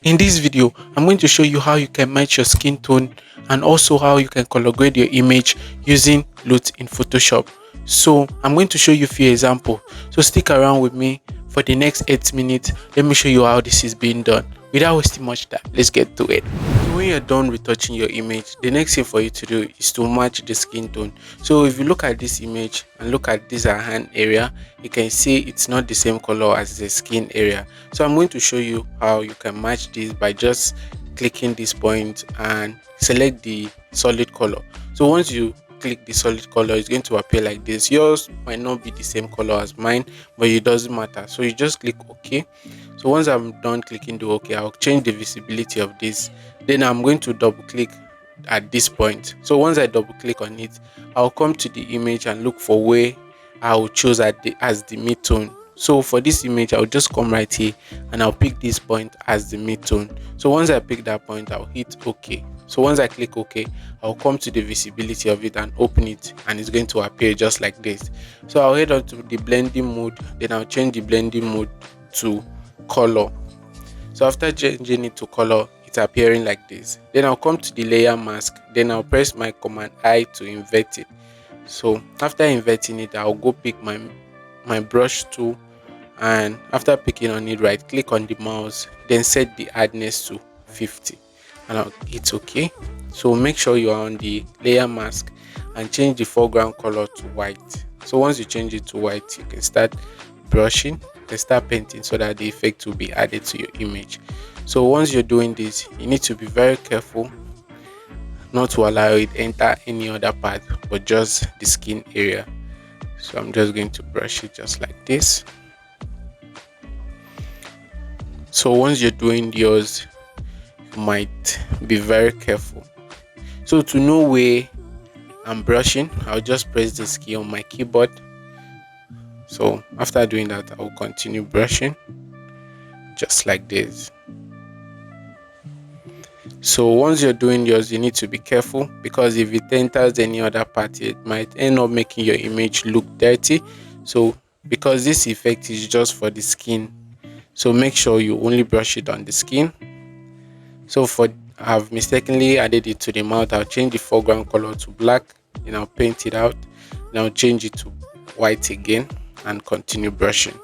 In this video, I'm going to show you how you can match your skin tone and also how you can color grade your image using LUTs in Photoshop. So I'm going to show you a few examples. So stick around with me for the next 8 minutes. Let me show you how this is being done. Without wasting much time, let's get to it. So when you're done retouching your image, the next thing for you to do is to match the skin tone. So if you look at this image and look at this hand area, you can see it's not the same color as the skin area. So I'm going to show you how you can match this by just clicking this point and select the solid color. So once you click the solid color, it's going to appear like this. Yours might not be the same color as mine, but it doesn't matter. So you just click OK. So once I'm done clicking the OK, I'll change the visibility of this. Then I'm going to double click at this point. So once I double click on it, I'll come to the image and look for where I'll choose as the midtone. So for this image, I'll just come right here and I'll pick this point as the midtone. So once I pick that point, I'll hit OK. So once I click OK, I'll come to the visibility of it and open it, and it's going to appear just like this. So I'll head on to the blending mode, then I'll change the blending mode to color. So after changing it to color, it's appearing like this. Then I'll come to the layer mask, then I'll press my command I to invert it. So after inverting it, I'll go pick my brush tool, and after picking on it, right click on the mouse, then set the hardness to 50 and I'll hit OK. So make sure you are on the layer mask and change the foreground color to white. So once you change it to white, you can start brushing and start painting so that the effect will be added to your image. So once you're doing this, you need to be very careful not to allow it enter any other part but just the skin area. So I'm just going to brush it just like this. So once you're doing yours, you might be very careful. So to know where I'm brushing, I'll just press this key on my keyboard. So after doing that, I'll continue brushing just like this. So once you're doing yours, you need to be careful, because if it enters any other part, it might end up making your image look dirty. So because this effect is just for the skin, so make sure you only brush it on the skin. So I've mistakenly added it to the mouth, I'll change the foreground color to black, then I'll paint it out, then I'll change it to white again and continue brushing.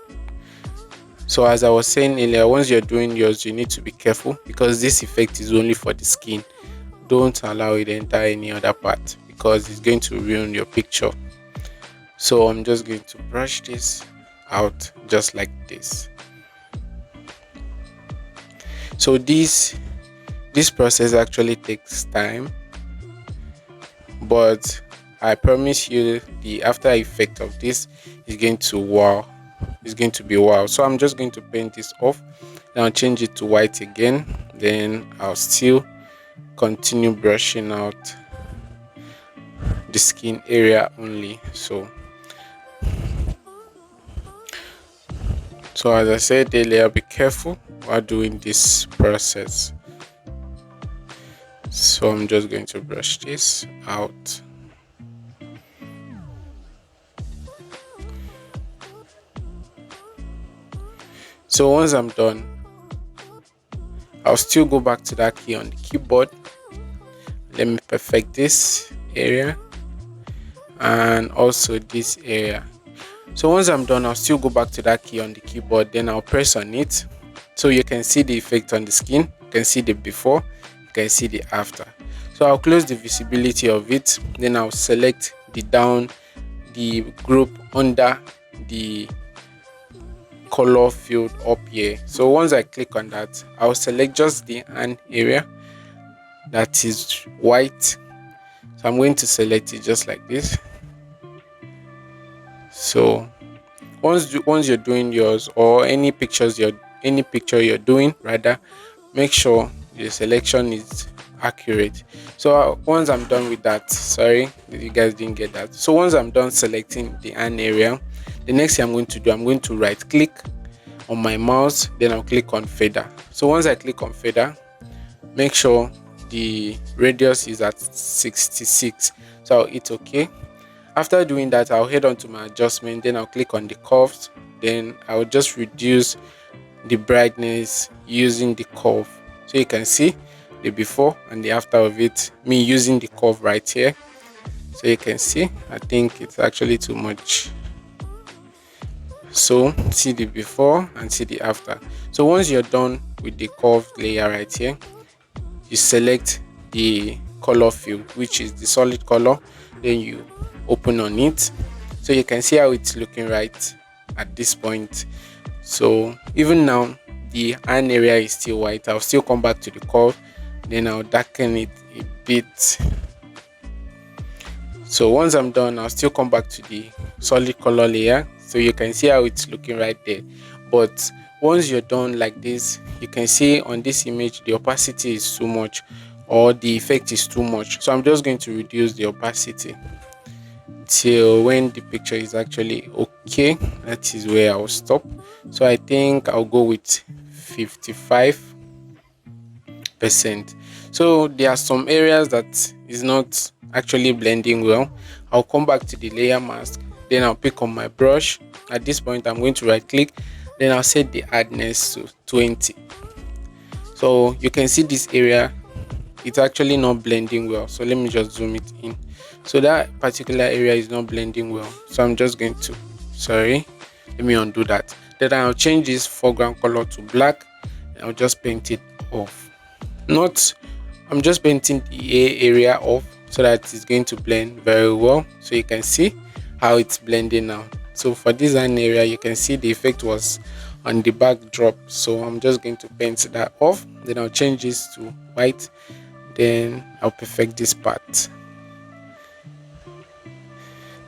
So as I was saying earlier, once you're doing yours, you need to be careful, because this effect is only for the skin. Don't allow it to enter any other part, because it's going to ruin your picture. So I'm just going to brush this out just like this. So this process actually takes time, but I promise you the after effect of this is going to wow. It's going to be wow. So I'm just going to paint this off, then I'll change it to white again, then I'll still continue brushing out the skin area only. So as I said earlier, be careful while doing this process. So I'm just going to brush this out. So once I'm done, I'll still go back to that key on the keyboard. Let me perfect this area and also this area. So once I'm done, I'll still go back to that key on the keyboard, then I'll press on it. So you can see the effect on the skin, you can see the before, you can see the after. So I'll close the visibility of it, then I'll select the group under the color field up here. So once I click on that, I'll select just the hand area that is white. So I'm going to select it just like this. So once you're doing yours, or any picture you're doing rather, make sure the selection is accurate. So once I'm done with that, sorry if you guys didn't get that. So once I'm done selecting the hand area, the next thing I'm going to do, I'm going to right click on my mouse, then I'll click on fader. So once I click on fader, make sure the radius is at 66. So I'll hit OK. After doing that, I'll head on to my adjustment, then I'll click on the curves, then I'll just reduce the brightness using the curve. So you can see the before and the after of it, me using the curve right here. So you can see, I think it's actually too much. So see the before and see the after. So once you're done with the curved layer right here, you select the color field, which is the solid color, then you open on it. So you can see how it's looking right at this point. So even now the hand area is still white. I'll still come back to the curve, then I'll darken it a bit. So once I'm done, I'll still come back to the solid color layer. So you can see how it's looking right there. But once you're done like this, you can see on this image the opacity is too much, or the effect is too much. So I'm just going to reduce the opacity till when the picture is actually okay. That is where I'll stop. So I think I'll go with 55%. So there are some areas that is not actually blending well. I'll come back to the layer mask, then I'll pick on my brush. At this point I'm going to right click, then I'll set the hardness to 20. So you can see this area, it's actually not blending well. So let me just zoom it in. So that particular area is not blending well, so I'm just going to, sorry, let me undo that. Then I'll change this foreground color to black, and I'll just paint it off. Not, I'm just painting the A area off so that it's going to blend very well. So you can see how it's blending now. So for this hand area, you can see the effect was on the backdrop. So I'm just going to paint that off. Then I'll change this to white. Then I'll perfect this part.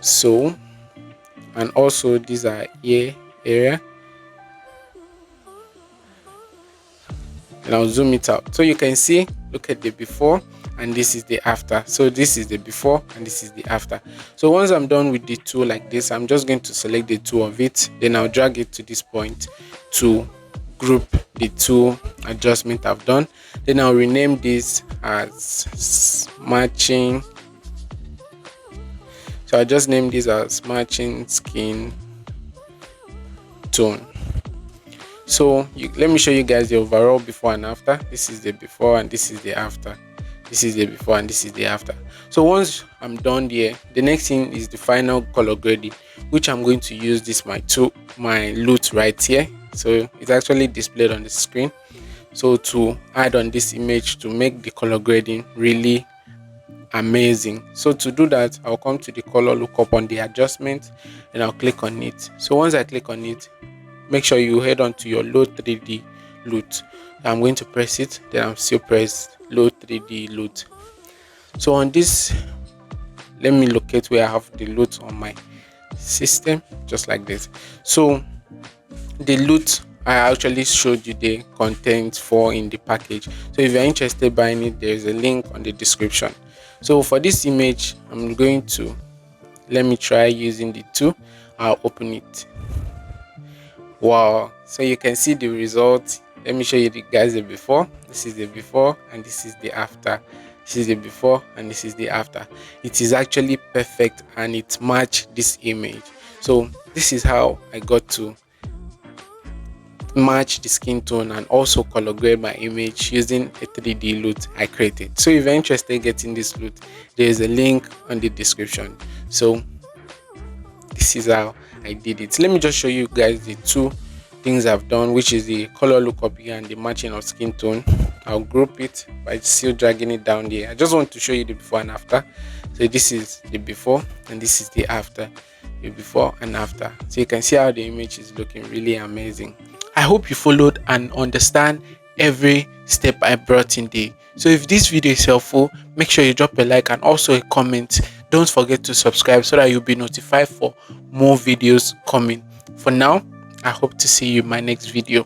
So, and also these are ear area. And I'll zoom it out so you can see, look at the before and this is the after. So this is the before and this is the after. So once I'm done with the two like this, I'm just going to select the two of it, then I'll drag it to this point to group the two adjustment I've done. Then I'll rename this as matching. So I just name this as matching skin tone. So let me show you guys the overall before and after. This is the before and this is the after. This is the before and this is the after. So once I'm done here, the next thing is the final color grading, which I'm going to use this my LUT right here. So it's actually displayed on the screen. So to add on this image to make the color grading really amazing. So to do that, I'll come to the color lookup on the adjustment and I'll click on it. So once I click on it, make sure you head on to your load 3D LUT. I'm going to press it, then I'm still press load 3D LUT. So on this, let me locate where I have the LUT on my system, just like this. So the LUT I actually showed you the content for in the package. So if you're interested in buying it, there's a link on the description. So for this image, I'm going to, let me try using the two. I'll open it. Wow, so you can see the result. Let me show you guys the before. This is the before and this is the after. This is the before and this is the after. It is actually perfect and it matched this image. So this is how I got to match the skin tone and also color grade my image using a 3D LUT I created. So if you're interested in getting this LUT, there is a link on the description. So this is how I did it. Let me just show you guys the two things I've done, which is the color lookup here and the matching of skin tone. I'll group it by still dragging it down there. I just want to show you the before and after. So this is the before and this is the after. The before and after. So you can see how the image is looking really amazing. I hope you followed and understand every step I brought in there. So if this video is helpful, make sure you drop a like and also a comment. Don't forget to subscribe so that you'll be notified for more videos coming. For now, I hope to see you in my next video.